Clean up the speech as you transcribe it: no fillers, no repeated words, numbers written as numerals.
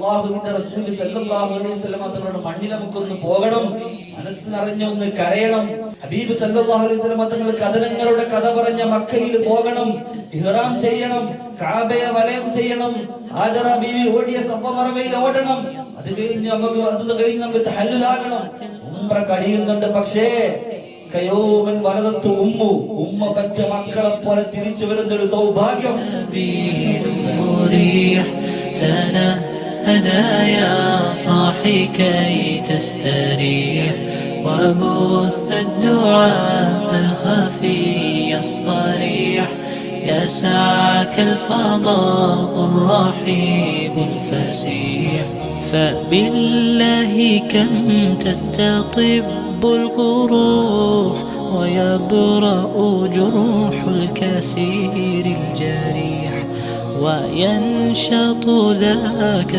അല്ലാഹുവിന്റെ റസൂൽ സല്ലല്ലാഹു അലൈഹി വസല്ലം തങ്ങളുടെ മണ്ണിൽ നമുക്കൊന്ന് പോകണം, മനസ്സ് നിറഞ്ഞൊന്ന് കരയണം. ഹബീബ് സല്ലല്ലാഹു അലൈഹി വസല്ലം തങ്ങൾ കഥനങ്ങളുടെ കഥ പറഞ്ഞ മക്കയിൽ പോകണം, ഇഹ്റാം ചെയ്യണം, കഅബയെ വലയം ചെയ്യണം, ഹാജറ ബീവി ഓടിയ സഫ മറവയിൽ ഓടണം. അത് കഴിഞ്ഞ് നമുക്ക് തഹല്ലുലാകണം, ഉംറ കഴിയുന്നുണ്ട്. പക്ഷേ കയോമൻ വലദത്തു ഉമ്മ പറ്റ മക്കളെ പോലെ തിരിച്ചു വരുന്നൊരു സൗഭാഗ്യം. هدايا صاحي كي تستريح وبث الدعاء الخفي الصريح يسعك الفضاء الرحيب الفسيح فبالله كم تستطب القروح ويبرأ جروح الكسير الجريح وينشط ذاك